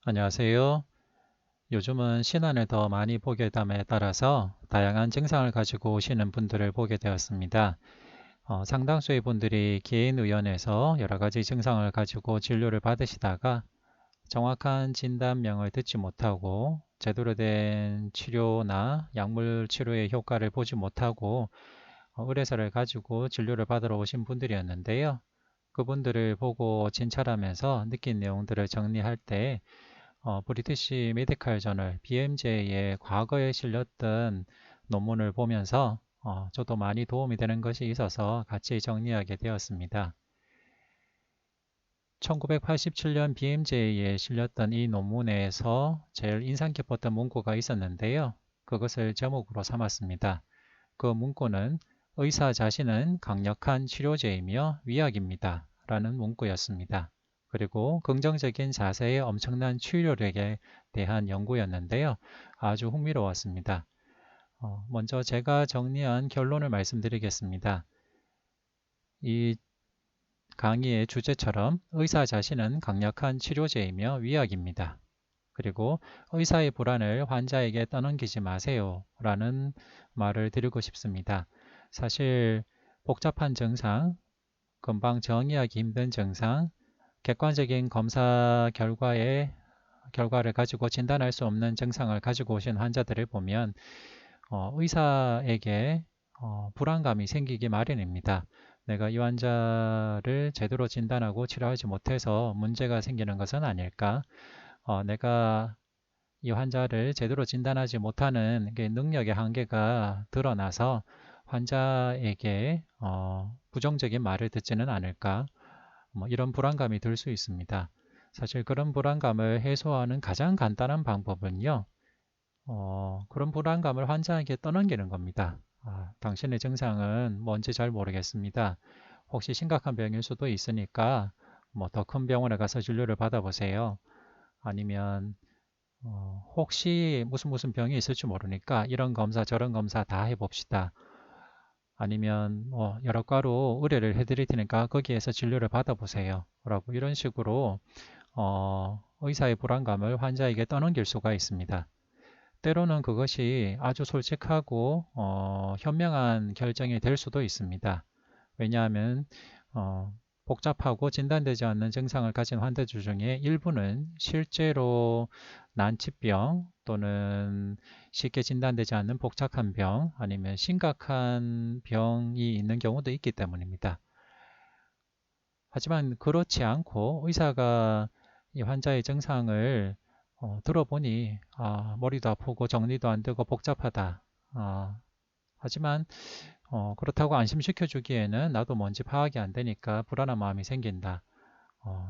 안녕하세요. 요즘은 신안을 더 많이 보게 됨에 따라서 다양한 증상을 가지고 오시는 분들을 보게 되었습니다. 상당수의 분들이 개인의원에서 여러 가지 증상을 가지고 진료를 받으시다가 정확한 진단명을 듣지 못하고 제대로 된 치료나 약물 치료의 효과를 보지 못하고 의뢰서를 가지고 진료를 받으러 오신 분들이었는데요. 그분들을 보고 진찰하면서 느낀 내용들을 정리할 때 브리티시 메디칼 저널 BMJ의 과거에 실렸던 논문을 보면서 저도 많이 도움이 되는 것이 있어서 같이 정리하게 되었습니다. 1987년 BMJ에 실렸던 이 논문에서 제일 인상 깊었던 문구가 있었는데요. 그것을 제목으로 삼았습니다. 그 문구는 의사 자신은 강력한 치료제이며 위약입니다. 라는 문구였습니다. 그리고 긍정적인 자세의 엄청난 치료력에 대한 연구였는데요. 아주 흥미로웠습니다. 먼저 제가 정리한 결론을 말씀드리겠습니다. 이 강의의 주제처럼 의사 자신은 강력한 치료제이며 위약입니다. 그리고 의사의 불안을 환자에게 떠넘기지 마세요. 라는 말을 드리고 싶습니다. 사실 복잡한 증상, 금방 정의하기 힘든 증상, 객관적인 검사 결과를 가지고 진단할 수 없는 증상을 가지고 오신 환자들을 보면 의사에게 불안감이 생기기 마련입니다. 내가 이 환자를 제대로 진단하고 치료하지 못해서 문제가 생기는 것은 아닐까? 내가 이 환자를 제대로 진단하지 못하는 능력의 한계가 드러나서 환자에게 부정적인 말을 듣지는 않을까? 이런 불안감이 들 수 있습니다. 사실 그런 불안감을 해소하는 가장 간단한 방법은요. 그런 불안감을 환자에게 떠넘기는 겁니다. 당신의 증상은 뭔지 잘 모르겠습니다. 혹시 심각한 병일 수도 있으니까 더 큰 병원에 가서 진료를 받아보세요. 아니면 혹시 무슨 병이 있을지 모르니까 이런 검사 저런 검사 다 해봅시다. 아니면 여러 과로 의뢰를 해드릴 테니까 거기에서 진료를 받아보세요. 라고 이런 식으로 의사의 불안감을 환자에게 떠넘길 수가 있습니다. 때로는 그것이 아주 솔직하고 현명한 결정이 될 수도 있습니다. 왜냐하면 복잡하고 진단되지 않는 증상을 가진 환자들 중에 일부는 실제로 난치병 또는 쉽게 진단되지 않는 복잡한 병 아니면 심각한 병이 있는 경우도 있기 때문입니다. 하지만 그렇지 않고 의사가 이 환자의 증상을 들어보니 머리도 아프고 정리도 안 되고 복잡하다. 하지만 그렇다고 안심시켜 주기에는 나도 뭔지 파악이 안 되니까 불안한 마음이 생긴다.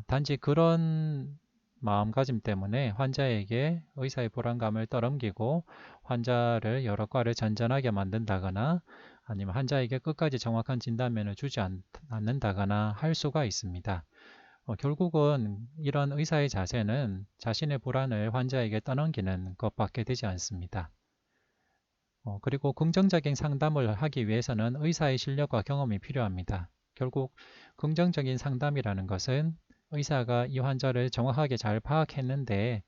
단지 그런 마음가짐 때문에 환자에게 의사의 불안감을 떠넘기고 환자를 여러 과를 전전하게 만든다거나 아니면 환자에게 끝까지 정확한 진단면을 주지 않는다거나 할 수가 있습니다. 결국은 이런 의사의 자세는 자신의 불안을 환자에게 떠넘기는 것밖에 되지 않습니다. 그리고 긍정적인 상담을 하기 위해서는 의사의 실력과 경험이 필요합니다. 결국 긍정적인 상담이라는 것은 의사가 이 환자를 정확하게 잘 파악했는데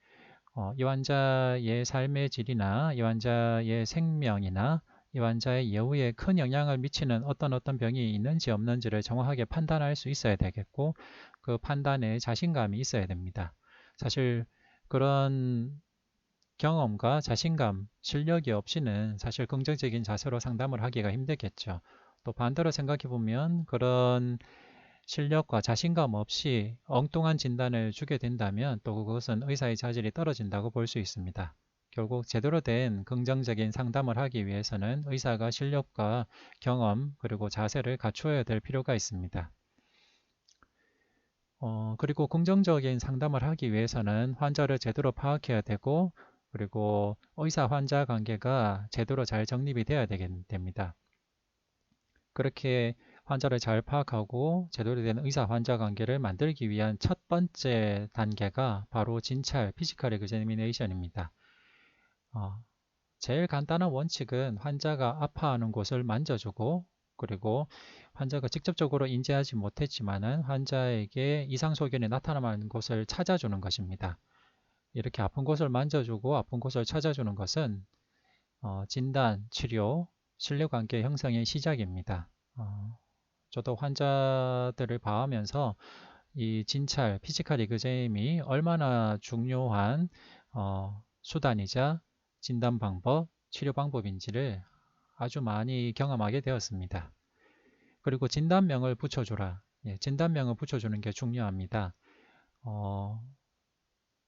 이 환자의 삶의 질이나 이 환자의 생명이나 이 환자의 예후에 큰 영향을 미치는 어떤 병이 있는지 없는지를 정확하게 판단할 수 있어야 되겠고 그 판단에 자신감이 있어야 됩니다. 사실 그런 경험과 자신감, 실력이 없이는 사실 긍정적인 자세로 상담을 하기가 힘들겠죠. 또 반대로 생각해 보면 그런 실력과 자신감 없이 엉뚱한 진단을 주게 된다면 또 그것은 의사의 자질이 떨어진다고 볼 수 있습니다. 결국 제대로 된 긍정적인 상담을 하기 위해서는 의사가 실력과 경험 그리고 자세를 갖추어야 될 필요가 있습니다. 그리고 긍정적인 상담을 하기 위해서는 환자를 제대로 파악해야 되고 그리고 의사 환자 관계가 제대로 잘 정립이 돼야 됩니다. 그렇게 환자를 잘 파악하고 제대로 된 의사 환자 관계를 만들기 위한 첫 번째 단계가 바로 진찰, 피지컬 에그제미네이션입니다. 제일 간단한 원칙은 환자가 아파하는 곳을 만져주고 그리고 환자가 직접적으로 인지하지 못했지만은 환자에게 이상 소견이 나타나는 곳을 찾아주는 것입니다. 이렇게 아픈 곳을 만져주고 아픈 곳을 찾아주는 것은 진단, 치료, 신뢰관계 형성의 시작입니다. 저도 환자들을 봐오면서 이 진찰, 피지컬 이그제임이 얼마나 중요한 수단이자 진단 방법, 치료 방법인지를 아주 많이 경험하게 되었습니다. 그리고 진단명을 붙여주라. 예, 진단명을 붙여주는 게 중요합니다.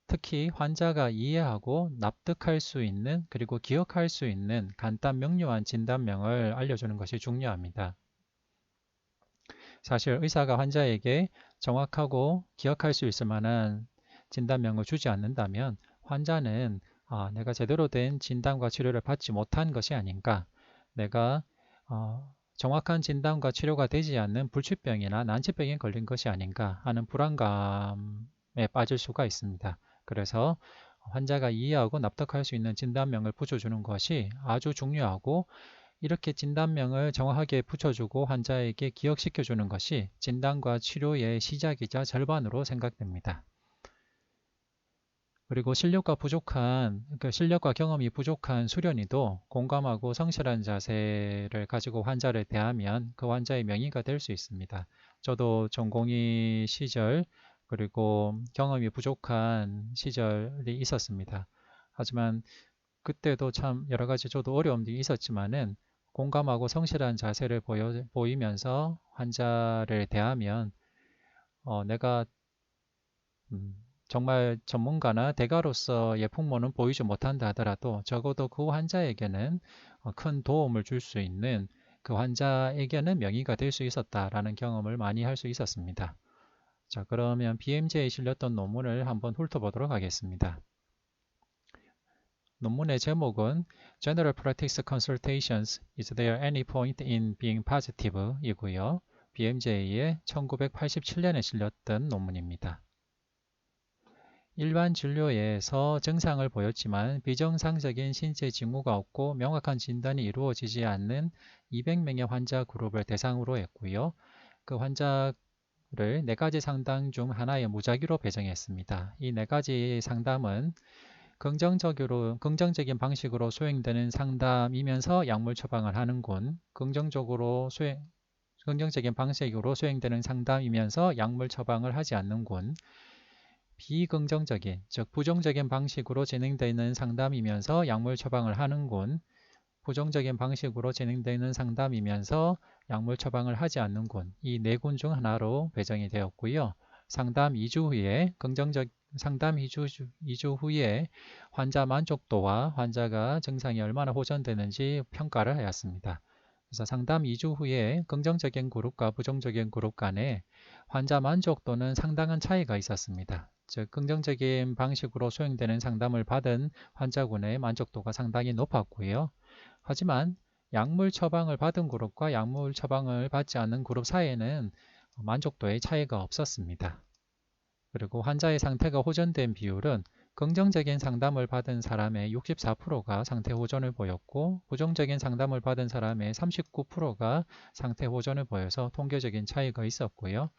특히 환자가 이해하고 납득할 수 있는 그리고 기억할 수 있는 간단 명료한 진단명을 알려주는 것이 중요합니다. 사실 의사가 환자에게 정확하고 기억할 수 있을 만한 진단명을 주지 않는다면 환자는 내가 제대로 된 진단과 치료를 받지 못한 것이 아닌가, 내가 정확한 진단과 치료가 되지 않는 불치병이나 난치병에 걸린 것이 아닌가 하는 불안감에 빠질 수가 있습니다. 그래서 환자가 이해하고 납득할 수 있는 진단명을 붙여주는 것이 아주 중요하고, 이렇게 진단명을 정확하게 붙여주고 환자에게 기억시켜주는 것이 진단과 치료의 시작이자 절반으로 생각됩니다. 그리고 실력과 경험이 부족한 수련의도 공감하고 성실한 자세를 가지고 환자를 대하면 그 환자의 명의가 될 수 있습니다. 저도 전공의 시절 그리고 경험이 부족한 시절이 있었습니다. 하지만 그때도 참 여러 가지 저도 어려움이 있었지만은 공감하고 성실한 자세를 보이면서 환자를 대하면 내가 정말 전문가나 대가로서의 풍모는 보이지 못한다 하더라도 적어도 그 환자에게는 큰 도움을 줄 수 있는, 그 환자에게는 명의가 될 수 있었다라는 경험을 많이 할 수 있었습니다. 자, 그러면 BMJ에 실렸던 논문을 한번 훑어보도록 하겠습니다. 논문의 제목은 General Practice Consultations, Is there any point in being positive? 이고요. BMJ에 1987년에 실렸던 논문입니다. 일반 진료에서 증상을 보였지만 비정상적인 신체 징후가 없고 명확한 진단이 이루어지지 않는 200명의 환자 그룹을 대상으로 했고요. 그 환자를 4가지 상담 중 하나의 무작위로 배정했습니다. 이 4가지 상담은 긍정적인 방식으로 수행되는 상담이면서 약물 처방을 하는 군, 긍정적인 방식으로 수행되는 상담이면서 약물 처방을 하지 않는 군, 비긍정적인, 즉 부정적인 방식으로 진행되는 상담이면서 약물 처방을 하는 군, 부정적인 방식으로 진행되는 상담이면서 약물 처방을 하지 않는 군, 이 4군 중 하나로 배정이 되었고요. 상담 2주 후에 환자 만족도와 환자가 증상이 얼마나 호전되는지 평가를 하였습니다. 그래서 상담 2주 후에 긍정적인 그룹과 부정적인 그룹 간에 환자 만족도는 상당한 차이가 있었습니다. 즉, 긍정적인 방식으로 수행되는 상담을 받은 환자군의 만족도가 상당히 높았고요. 하지만 약물 처방을 받은 그룹과 약물 처방을 받지 않는 그룹 사이에는 만족도의 차이가 없었습니다. 그리고 환자의 상태가 호전된 비율은 긍정적인 상담을 받은 사람의 64%가 상태 호전을 보였고, 부정적인 상담을 받은 사람의 39%가 상태 호전을 보여서 통계적인 차이가 있었고요.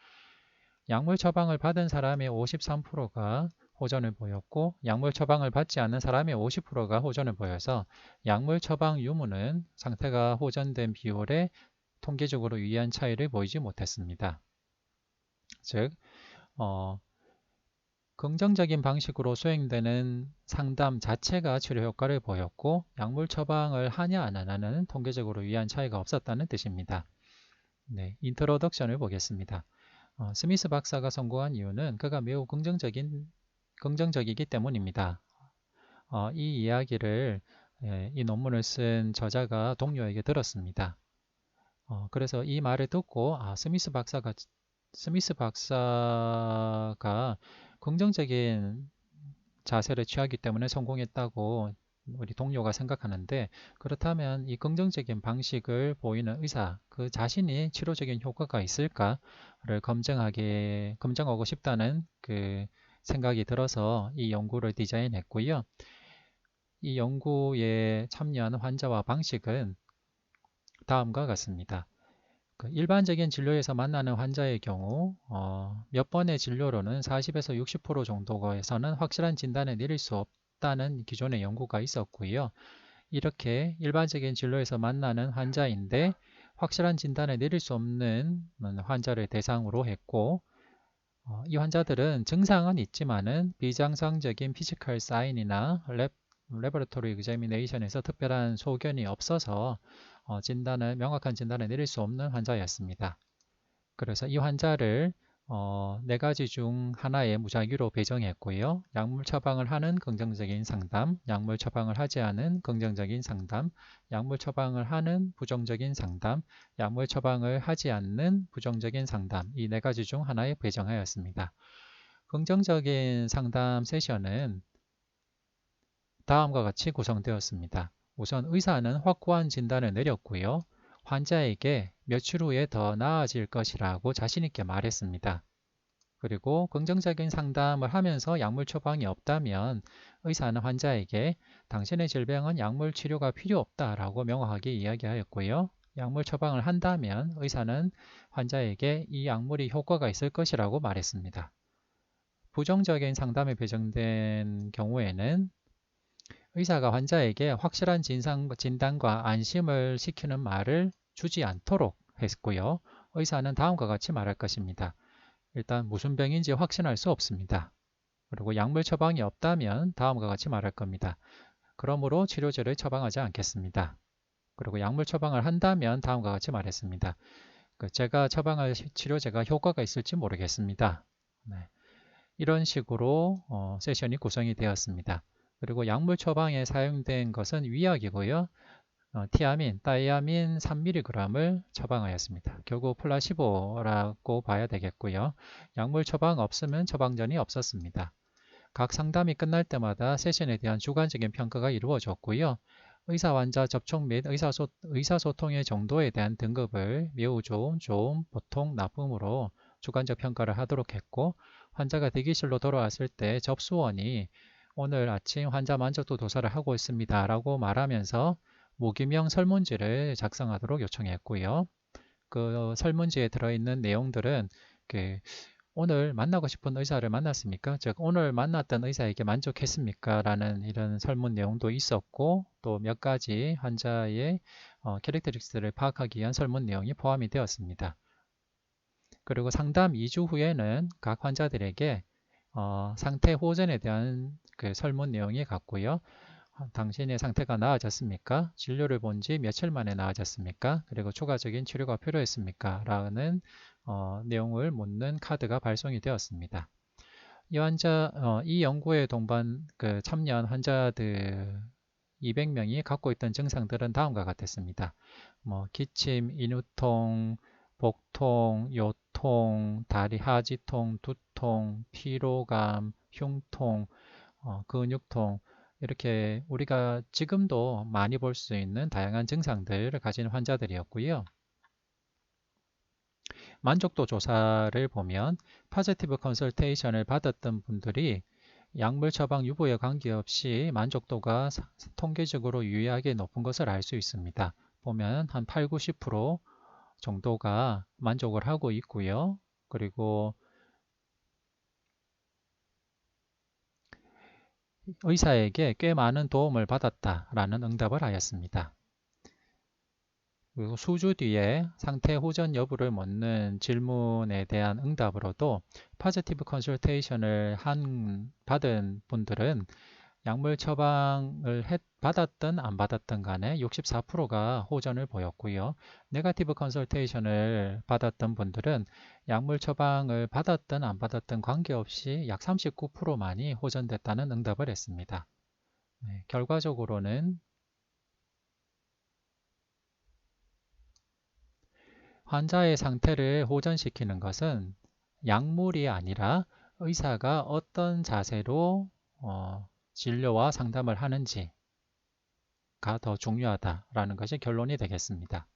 약물 처방을 받은 사람의 53%가 호전을 보였고, 약물 처방을 받지 않는 사람의 50%가 호전을 보여서 약물 처방 유무는 상태가 호전된 비율에 통계적으로 유의한 차이를 보이지 못했습니다. 즉, 긍정적인 방식으로 수행되는 상담 자체가 치료 효과를 보였고, 약물 처방을 하냐 안 하냐는 통계적으로 유의한 차이가 없었다는 뜻입니다. 네, 인트로덕션을 보겠습니다. 스미스 박사가 성공한 이유는 그가 매우 긍정적이기 때문입니다. 이 이야기를 이 논문을 쓴 저자가 동료에게 들었습니다. 그래서 이 말을 듣고 스미스 박사가 긍정적인 자세를 취하기 때문에 성공했다고 우리 동료가 생각하는데, 그렇다면 이 긍정적인 방식을 보이는 의사 그 자신이 치료적인 효과가 있을까를 검증하고 싶다는 그 생각이 들어서 이 연구를 디자인했고요. 이 연구에 참여한 환자와 방식은 다음과 같습니다. 일반적인 진료에서 만나는 환자의 경우 몇 번의 진료로는 40에서 60% 정도에서는 확실한 진단을 내릴 수 없다는 기존의 연구가 있었고요. 이렇게 일반적인 진료에서 만나는 환자인데 확실한 진단을 내릴 수 없는 환자를 대상으로 했고, 이 환자들은 증상은 있지만은 비정상적인 피지컬 사인이나 레버러토리 examination에서 특별한 소견이 없어서 명확한 진단을 내릴 수 없는 환자였습니다. 그래서 이 환자를 네 가지 중 하나의 무작위로 배정했고요. 약물 처방을 하는 긍정적인 상담, 약물 처방을 하지 않은 긍정적인 상담, 약물 처방을 하는 부정적인 상담, 약물 처방을 하지 않는 부정적인 상담, 이 네 가지 중 하나에 배정하였습니다. 긍정적인 상담 세션은 다음과 같이 구성되었습니다. 우선 의사는 확고한 진단을 내렸고요. 환자에게 며칠 후에 더 나아질 것이라고 자신있게 말했습니다. 그리고 긍정적인 상담을 하면서 약물 처방이 없다면 의사는 환자에게 당신의 질병은 약물 치료가 필요 없다라고 명확하게 이야기하였고요. 약물 처방을 한다면 의사는 환자에게 이 약물이 효과가 있을 것이라고 말했습니다. 부정적인 상담에 배정된 경우에는 의사가 환자에게 확실한 진단과 안심을 시키는 말을 주지 않도록 했고요. 의사는 다음과 같이 말할 것입니다. 일단 무슨 병인지 확신할 수 없습니다. 그리고 약물 처방이 없다면 다음과 같이 말할 겁니다. 그러므로 치료제를 처방하지 않겠습니다. 그리고 약물 처방을 한다면 다음과 같이 말했습니다. 제가 처방할 치료제가 효과가 있을지 모르겠습니다. 네. 이런 식으로 세션이 구성이 되었습니다. 그리고 약물 처방에 사용된 것은 위약이고요. 티아민, 다이아민 3mg을 처방하였습니다. 결국 플라시보라고 봐야 되겠고요. 약물 처방 없으면 처방전이 없었습니다. 각 상담이 끝날 때마다 세션에 대한 주관적인 평가가 이루어졌고요. 의사-환자 접촉 및 의사소통의 정도에 대한 등급을 매우 좋음, 좋음, 보통, 나쁨으로 주관적 평가를 하도록 했고, 환자가 대기실로 돌아왔을 때 접수원이 오늘 아침 환자 만족도 조사를 하고 있습니다 라고 말하면서 무기명 설문지를 작성하도록 요청했고요. 그 설문지에 들어있는 내용들은 오늘 만나고 싶은 의사를 만났습니까? 즉 오늘 만났던 의사에게 만족했습니까? 라는 이런 설문 내용도 있었고, 또 몇 가지 환자의 캐릭터릭스를 파악하기 위한 설문 내용이 포함이 되었습니다. 그리고 상담 2주 후에는 각 환자들에게 상태 호전에 대한 설문 내용이 갔고요. 당신의 상태가 나아졌습니까? 진료를 본 지 며칠 만에 나아졌습니까? 그리고 추가적인 치료가 필요했습니까? 라는 내용을 묻는 카드가 발송이 되었습니다. 이 연구에 참여한 환자들 200명이 갖고 있던 증상들은 다음과 같았습니다. 기침, 인후통, 복통, 요통, 다리 하지통, 두통, 피로감, 흉통, 근육통, 이렇게 우리가 지금도 많이 볼 수 있는 다양한 증상들을 가진 환자들이었고요. 만족도 조사를 보면 포지티브 컨설테이션을 받았던 분들이 약물 처방 유보에 관계없이 만족도가 통계적으로 유의하게 높은 것을 알 수 있습니다. 보면 한 8, 90% 정도가 만족을 하고 있고요. 그리고 의사에게 꽤 많은 도움을 받았다라는 응답을 하였습니다. 그리고 수주 뒤에 상태 호전 여부를 묻는 질문에 대한 응답으로도 포지티브 컨설테이션을 받은 분들은 약물 처방을 받았든 안 받았든 간에 64%가 호전을 보였고요. 네거티브 컨설테이션을 받았던 분들은 약물 처방을 받았든 안 받았든 관계없이 약 39%만이 호전됐다는 응답을 했습니다. 네, 결과적으로는 환자의 상태를 호전시키는 것은 약물이 아니라 의사가 어떤 자세로 진료와 상담을 하는지가 더 중요하다라는 것이 결론이 되겠습니다.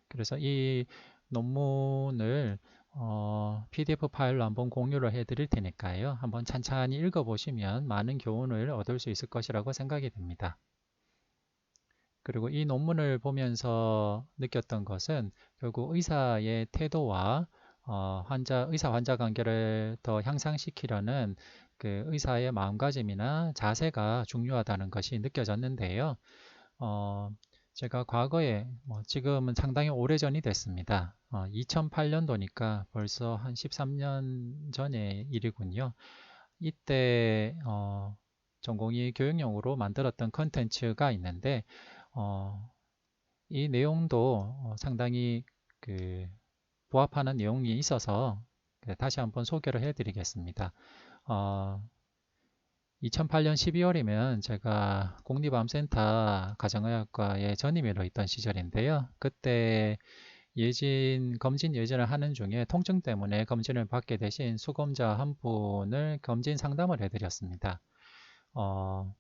그래서 이 논문을 PDF 파일로 한번 공유를 해드릴 테니까요. 한번 찬찬히 읽어보시면 많은 교훈을 얻을 수 있을 것이라고 생각이 됩니다. 그리고 이 논문을 보면서 느꼈던 것은 결국 의사의 태도와 의사 환자 관계를 더 향상시키려는 그 의사의 마음가짐이나 자세가 중요하다는 것이 느껴졌는데요. 어, 제가 과거에 지금은 상당히 오래전이 됐습니다. 2008년도니까 벌써 한 13년 전의 일이군요. 이때 전공의 교육용으로 만들었던 컨텐츠가 있는데 어, 이 내용도 상당히 그 부합하는 내용이 있어서 다시 한번 소개를 해드리겠습니다. 어, 2008년 12월이면 제가 국립암센터 가정의학과에 전임의로 있던 시절인데요. 그때 검진 예진을 하는 중에 통증 때문에 검진을 받게 되신 수검자 한 분을 검진 상담을 해드렸습니다. 어,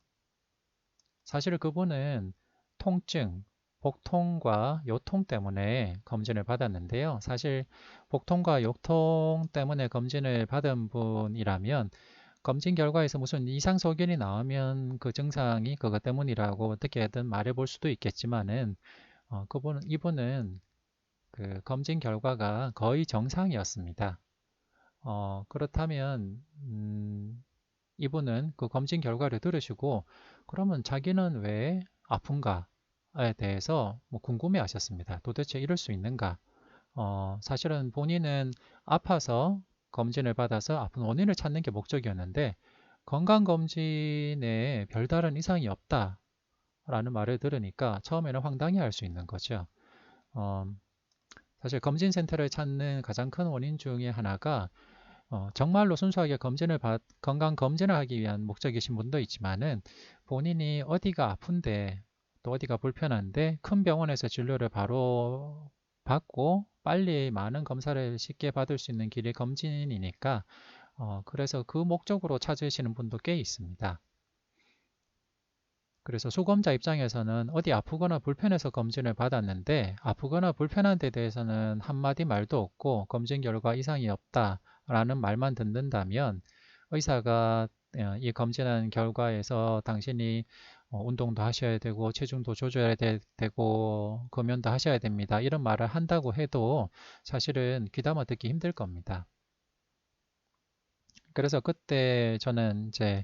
사실 그분은 통증, 복통과 요통 때문에 검진을 받았는데요. 사실 복통과 요통 때문에 검진을 받은 분이라면 검진 결과에서 무슨 이상 소견이 나오면 그 증상이 그것 때문이라고 어떻게든 말해볼 수도 있겠지만은 이분은 그 검진 결과가 거의 정상이었습니다. 그렇다면 이분은 그 검진 결과를 들으시고 그러면 자기는 왜 아픈가에 대해서 궁금해 하셨습니다. 도대체 이럴 수 있는가? 사실은 본인은 아파서 검진을 받아서 아픈 원인을 찾는 게 목적이었는데 건강검진에 별다른 이상이 없다라는 말을 들으니까 처음에는 황당해 할 수 있는 거죠. 어, 사실 검진센터를 찾는 가장 큰 원인 중에 하나가 정말로 순수하게 건강검진을 하기 위한 목적이신 분도 있지만은 본인이 어디가 아픈데 또 어디가 불편한데 큰 병원에서 진료를 바로 받고 빨리 많은 검사를 쉽게 받을 수 있는 길이 검진이니까 그래서 그 목적으로 찾으시는 분도 꽤 있습니다. 그래서 수검자 입장에서는 어디 아프거나 불편해서 검진을 받았는데 아프거나 불편한 데 대해서는 한마디 말도 없고 검진 결과 이상이 없다라는 말만 듣는다면 의사가 이 검진한 결과에서 당신이 운동도 하셔야 되고 체중도 조절해야 되고 금연도 하셔야 됩니다. 이런 말을 한다고 해도 사실은 귀담아 듣기 힘들 겁니다. 그래서 그때 저는 이제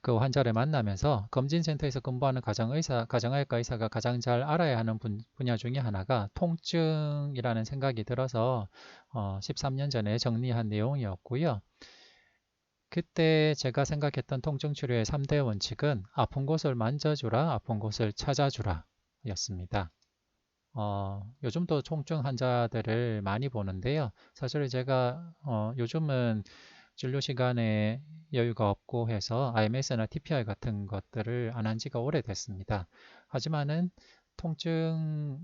그 환자를 만나면서 검진센터에서 근무하는 가정의학과 의사가 가장 잘 알아야 하는 분야 중에 하나가 통증이라는 생각이 들어서 13년 전에 정리한 내용이었고요. 그때 제가 생각했던 통증 치료의 3대 원칙은 아픈 곳을 만져주라, 아픈 곳을 찾아주라 였습니다. 요즘도 통증 환자들을 많이 보는데요. 사실 제가 요즘은 진료 시간에 여유가 없고 해서 IMS나 TPI 같은 것들을 안 한 지가 오래됐습니다. 하지만은 통증을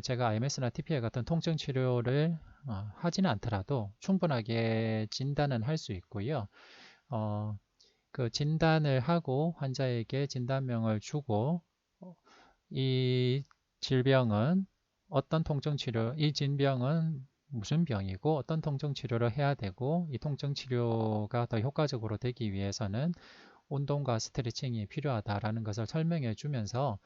제가 IMS나 TPI 같은 통증 치료를 하지는 않더라도 충분하게 진단은 할 수 있고요. 그 진단을 하고 환자에게 진단명을 주고 이 질병은 어떤 통증 치료, 이 질병은 무슨 병이고 어떤 통증 치료를 해야 되고 이 통증 치료가 더 효과적으로 되기 위해서는 운동과 스트레칭이 필요하다라는 것을 설명해 주면서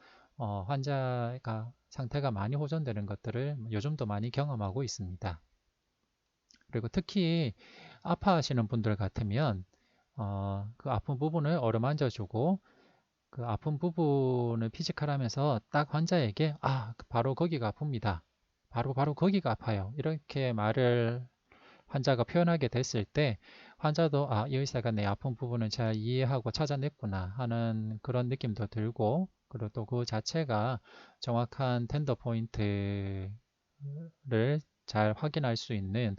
환자가 상태가 많이 호전되는 것들을 요즘도 많이 경험하고 있습니다. 그리고 특히 아파하시는 분들 같으면 그 아픈 부분을 어루만져 주고 그 아픈 부분을 피지컬하면서 딱 환자에게 바로 거기가 아픕니다. 바로 거기가 아파요. 이렇게 말을 환자가 표현하게 됐을 때 환자도 이 의사가 내 아픈 부분을 잘 이해하고 찾아냈구나 하는 그런 느낌도 들고 그리고 또 그 자체가 정확한 텐더 포인트를 잘 확인할 수 있는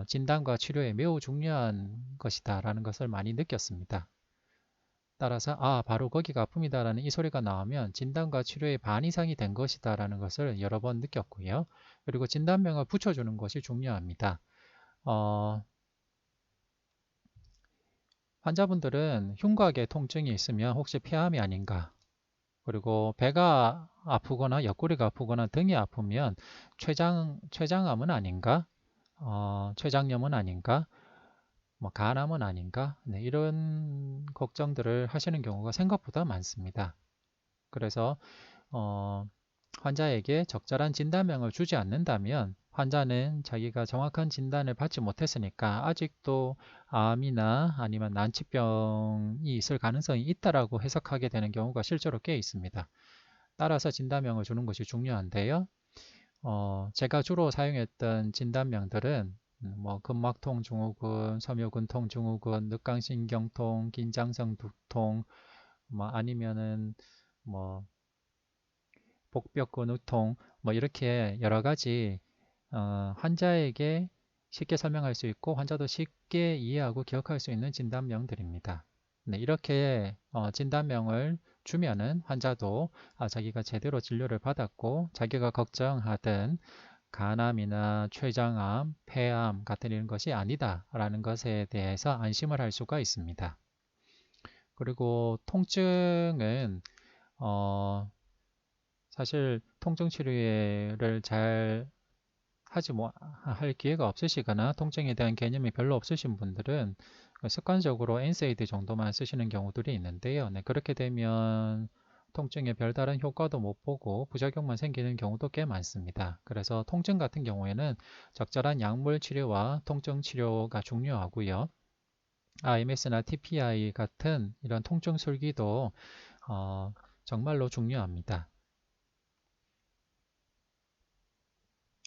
진단과 치료에 매우 중요한 것이다라는 것을 많이 느꼈습니다. 따라서 바로 거기가 아픕니다라는 이 소리가 나오면 진단과 치료의 반 이상이 된 것이다라는 것을 여러 번 느꼈고요. 그리고 진단명을 붙여주는 것이 중요합니다. 환자분들은 흉곽에 통증이 있으면 혹시 폐암이 아닌가 그리고 배가 아프거나 옆구리가 아프거나 등이 아프면 췌장암은 아닌가 췌장염은 아닌가 뭐 간암은 아닌가? 네, 이런 걱정들을 하시는 경우가 생각보다 많습니다. 그래서 환자에게 적절한 진단명을 주지 않는다면 환자는 자기가 정확한 진단을 받지 못했으니까 아직도 암이나 아니면 난치병이 있을 가능성이 있다라고 해석하게 되는 경우가 실제로 꽤 있습니다. 따라서 진단명을 주는 것이 중요한데요. 제가 주로 사용했던 진단명들은 뭐 근막통 증후군, 섬유근통 증후군, 늑강신경통, 긴장성 두통, 뭐 아니면은 뭐 복벽근 우통, 뭐 이렇게 여러 가지 환자에게 쉽게 설명할 수 있고 환자도 쉽게 이해하고 기억할 수 있는 진단명들입니다. 네, 이렇게 진단명을 주면은 환자도 자기가 제대로 진료를 받았고 자기가 걱정하던 간암이나 췌장암, 폐암 같은 이런 것이 아니다라는 것에 대해서 안심을 할 수가 있습니다. 그리고 통증은 사실 통증 치료를 잘 하지 할 기회가 없으시거나 통증에 대한 개념이 별로 없으신 분들은 습관적으로 엔세이드 정도만 쓰시는 경우들이 있는데요. 네, 그렇게 되면 통증에 별다른 효과도 못 보고 부작용만 생기는 경우도 꽤 많습니다. 그래서 통증 같은 경우에는 적절한 약물 치료와 통증 치료가 중요하고요. IMS나 TPI 같은 이런 통증 술기도 정말로 중요합니다.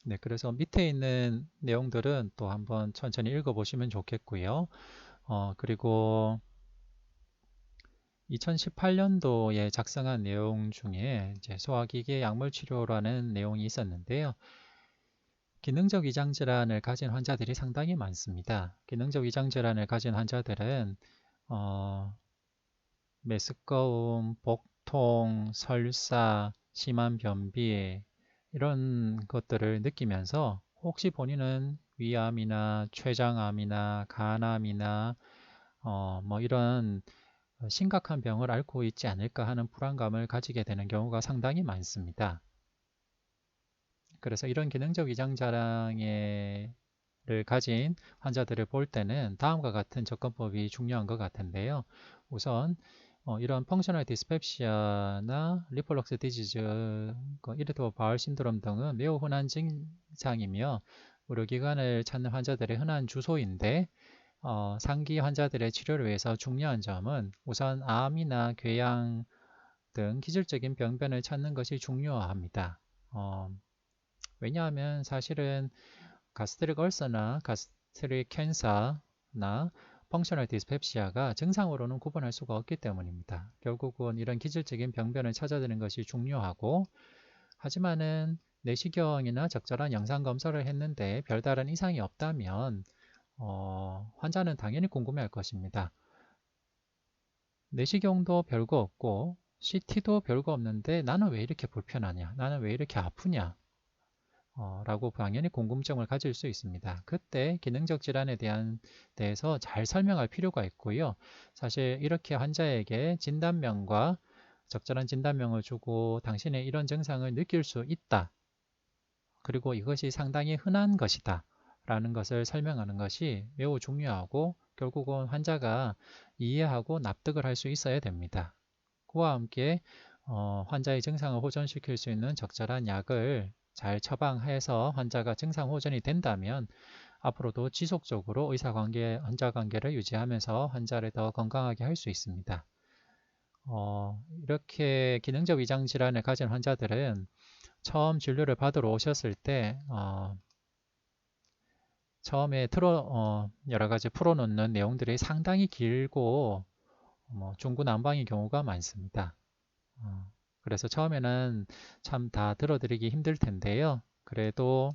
네, 그래서 밑에 있는 내용들은 또 한번 천천히 읽어보시면 좋겠고요. 그리고 2018년도에 작성한 내용 중에 이제 소화기계 약물 치료라는 내용이 있었는데요. 기능적 위장 질환을 가진 환자들이 상당히 많습니다. 기능적 위장 질환을 가진 환자들은 메스꺼움, 복통, 설사, 심한 변비 이런 것들을 느끼면서 혹시 본인은 위암이나 췌장암이나 간암이나 뭐 이런 심각한 병을 앓고 있지 않을까 하는 불안감을 가지게 되는 경우가 상당히 많습니다. 그래서 이런 기능적 위장 질환을 가진 환자들을 볼 때는 다음과 같은 접근법이 중요한 것 같은데요. 우선 이런 펑셔널 디스펩시아나 리플럭스 디지즈, 이리터블 바울 신드롬 등은 매우 흔한 증상이며 의료기관을 찾는 환자들의 흔한 주소인데 상기 환자들의 치료를 위해서 중요한 점은 우선 암이나 궤양 등 기질적인 병변을 찾는 것이 중요합니다. 왜냐하면 사실은 가스트릭 얼서나 가스트릭 캔서나 펑셔널 디스펩시아가 증상으로는 구분할 수가 없기 때문입니다. 결국은 이런 기질적인 병변을 찾아내는 것이 중요하고 하지만은 내시경이나 적절한 영상 검사를 했는데 별다른 이상이 없다면 환자는 당연히 궁금해할 것입니다. 내시경도 별거 없고 CT도 별거 없는데 나는 왜 이렇게 불편하냐? 나는 왜 이렇게 아프냐? 라고 당연히 궁금증을 가질 수 있습니다. 그때 기능적 질환에 대해서 잘 설명할 필요가 있고요. 사실 이렇게 환자에게 진단명과 적절한 진단명을 주고 당신의 이런 증상을 느낄 수 있다. 그리고 이것이 상당히 흔한 것이다. 라는 것을 설명하는 것이 매우 중요하고 결국은 환자가 이해하고 납득을 할 수 있어야 됩니다. 그와 함께 환자의 증상을 호전시킬 수 있는 적절한 약을 잘 처방해서 환자가 증상 호전이 된다면 앞으로도 지속적으로 의사관계, 환자관계를 유지하면서 환자를 더 건강하게 할 수 있습니다. 이렇게 기능적 위장 질환을 가진 환자들은 처음 진료를 받으러 오셨을 때 처음에 여러 가지 풀어놓는 내용들이 상당히 길고 중구난방인 경우가 많습니다. 그래서 처음에는 참 다 들어드리기 힘들 텐데요. 그래도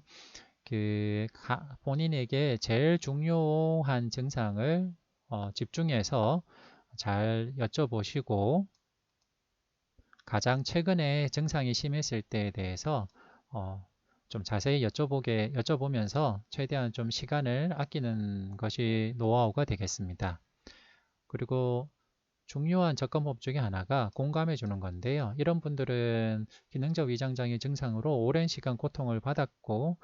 본인에게 제일 중요한 증상을 집중해서 잘 여쭤보시고 가장 최근에 증상이 심했을 때에 대해서 좀 자세히 여쭤보면서 최대한 좀 시간을 아끼는 것이 노하우가 되겠습니다. 그리고 중요한 접근법 중에 하나가 공감해 주는 건데요. 이런 분들은 기능적 위장장애 증상으로 오랜 시간 고통을 받았고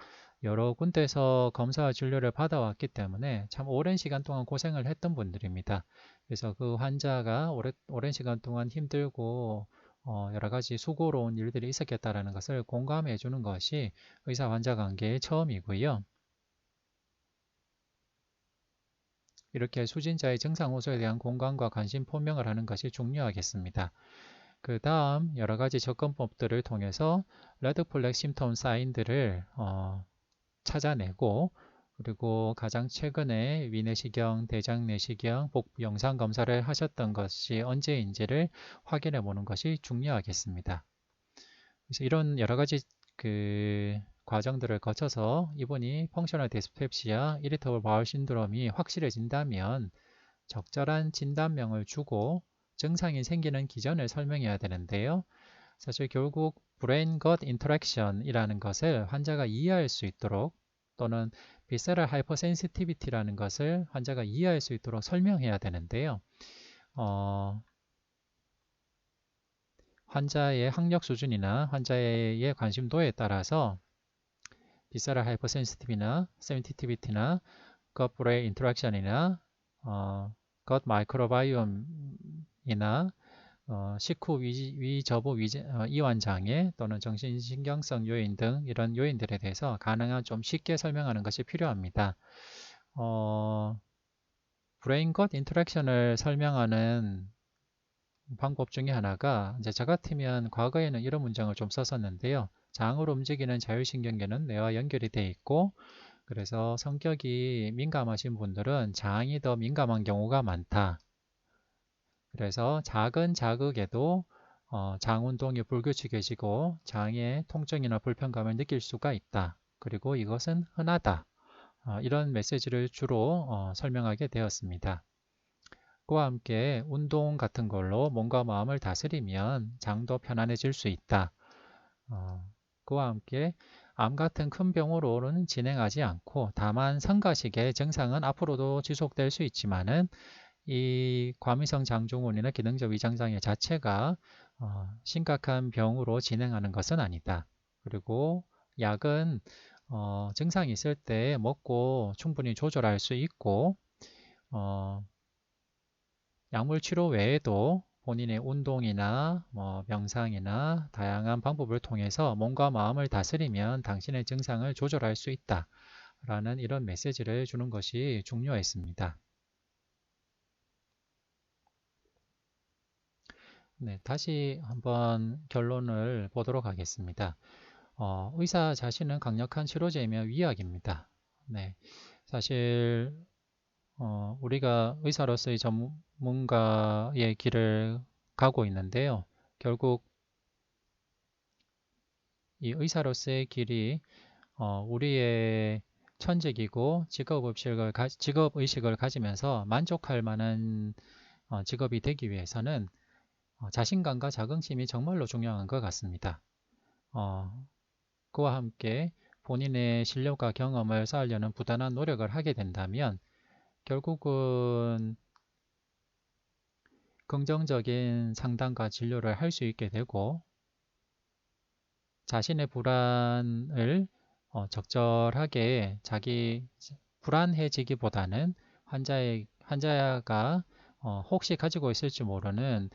여러 군데에서 검사와 진료를 받아왔기 때문에 참 오랜 시간 동안 고생을 했던 분들입니다. 그래서 그 환자가 오랜 시간 동안 힘들고 여러 가지 수고로운 일들이 있었겠다라는 것을 공감해 주는 것이 의사 환자 관계의 처음이고요. 이렇게 수진자의 증상 호소에 대한 공감과 관심 표명을 하는 것이 중요하겠습니다. 그 다음 여러 가지 접근법들을 통해서 레드 플렉 심텀 사인들을 찾아내고, 그리고 가장 최근에 위내시경, 대장내시경, 복부 영상 검사를 하셨던 것이 언제인지를 확인해 보는 것이 중요하겠습니다. 그래서 이런 여러 가지 과정들을 거쳐서 이분이 펑셔널 디스펩시아, 이리터블 바울 신드롬이 확실해진다면 적절한 진단명을 주고 증상이 생기는 기전을 설명해야 되는데요. 사실 결국 브레인 것 인터랙션이라는 것을 환자가 이해할 수 있도록, 또는 비세럴 하이퍼센시티비티라는 것을 환자가 이해할 수 있도록 설명해야 되는데요. 환자의 학력 수준이나 환자의 관심도에 따라서 비세럴 하이퍼센시티비나 센시티비티나 것 브레인 인터랙션이나 것 마이크로바이옴이나 식후 위저부 이완 장애 또는 정신신경성 요인 등 이런 요인들에 대해서 가능한 좀 쉽게 설명하는 것이 필요합니다. 브레인 것 인터랙션을 설명하는 방법 중에 하나가, 이제 저 같으면 과거에는 이런 문장을 좀 썼었는데요. 장으로 움직이는 자율신경계는 뇌와 연결이 돼 있고, 그래서 성격이 민감하신 분들은 장이 더 민감한 경우가 많다. 그래서 작은 자극에도 장 운동이 불규칙해지고 장의 통증이나 불편감을 느낄 수가 있다. 그리고 이것은 흔하다. 이런 메시지를 주로 설명하게 되었습니다. 그와 함께 운동 같은 걸로 몸과 마음을 다스리면 장도 편안해질 수 있다. 그와 함께 암 같은 큰 병으로는 진행하지 않고, 다만 성가식의 증상은 앞으로도 지속될 수 있지만은 이 과민성 장증후군이나 기능적 위장장애 자체가 심각한 병으로 진행하는 것은 아니다. 그리고 약은 증상이 있을 때 먹고 충분히 조절할 수 있고, 약물 치료 외에도 본인의 운동이나 명상이나 다양한 방법을 통해서 몸과 마음을 다스리면 당신의 증상을 조절할 수 있다 라는 이런 메시지를 주는 것이 중요했습니다. 네, 다시 한번 결론을 보도록 하겠습니다. 의사 자신은 강력한 치료제이며 위약입니다. 네, 사실 우리가 의사로서의 전문가의 길을 가고 있는데요. 결국 이 의사로서의 길이 우리의 천직이고 직업의식을 가지면서 만족할 만한 직업이 되기 위해서는 자신감과 자긍심이 정말로 중요한 것 같습니다. 그와 함께 본인의 실력과 경험을 쌓으려는 부단한 노력을 하게 된다면 결국은 긍정적인 상담과 진료를 할 수 있게 되고, 자신의 불안을 적절하게 불안해지기보다는 환자가 혹시 가지고 있을지 모르는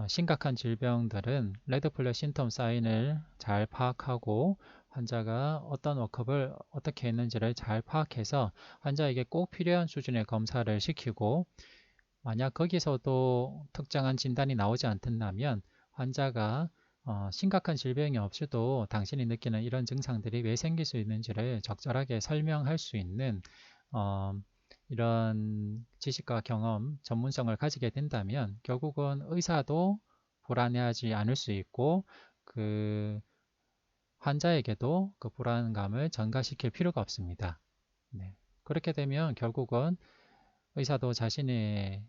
심각한 질병들은 레드 플래그 심텀 사인을 잘 파악하고 환자가 어떤 워크업을 어떻게 했는지를 잘 파악해서 환자에게 꼭 필요한 수준의 검사를 시키고, 만약 거기서도 특정한 진단이 나오지 않는다면 환자가 심각한 질병이 없이도 당신이 느끼는 이런 증상들이 왜 생길 수 있는지를 적절하게 설명할 수 있는 이런 지식과 경험, 전문성을 가지게 된다면 결국은 의사도 불안해하지 않을 수 있고, 그 환자에게도 그 불안감을 전가시킬 필요가 없습니다. 네. 그렇게 되면 결국은 의사도 자신의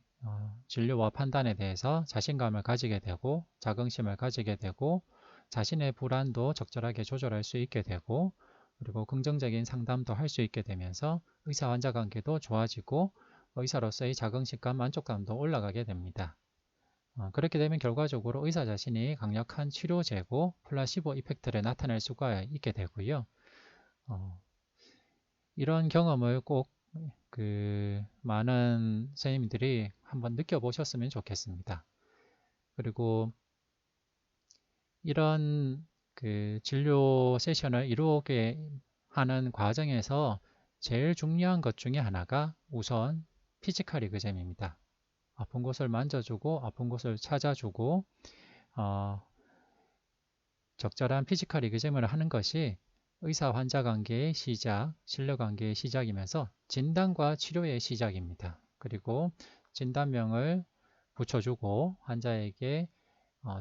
진료와 판단에 대해서 자신감을 가지게 되고, 자긍심을 가지게 되고, 자신의 불안도 적절하게 조절할 수 있게 되고, 그리고 긍정적인 상담도 할 수 있게 되면서 의사 환자 관계도 좋아지고 의사로서의 자긍심과 만족감도 올라가게 됩니다. 그렇게 되면 결과적으로 의사 자신이 강력한 치료제고 플라시보 이펙트를 나타낼 수가 있게 되고요. 이런 경험을 꼭 많은 선생님들이 한번 느껴보셨으면 좋겠습니다. 그리고 이런 그 진료 세션을 이루게 하는 과정에서 제일 중요한 것 중에 하나가 우선 피지컬 리그잼입니다. 아픈 곳을 만져주고 아픈 곳을 찾아주고 적절한 피지컬 리그잼을 하는 것이 의사 환자 관계의 시작, 진료 관계의 시작이면서 진단과 치료의 시작입니다. 그리고 진단명을 붙여주고 환자에게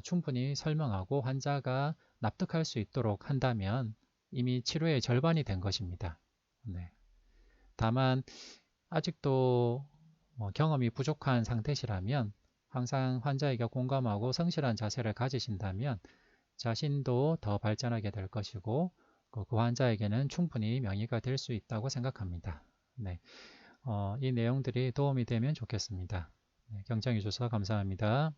충분히 설명하고 환자가 납득할 수 있도록 한다면 이미 치료의 절반이 된 것입니다. 네. 다만 아직도 경험이 부족한 상태시라면 항상 환자에게 공감하고 성실한 자세를 가지신다면 자신도 더 발전하게 될 것이고 그 환자에게는 충분히 명의가 될 수 있다고 생각합니다. 네. 이 내용들이 도움이 되면 좋겠습니다. 네, 경청해 주셔서 감사합니다.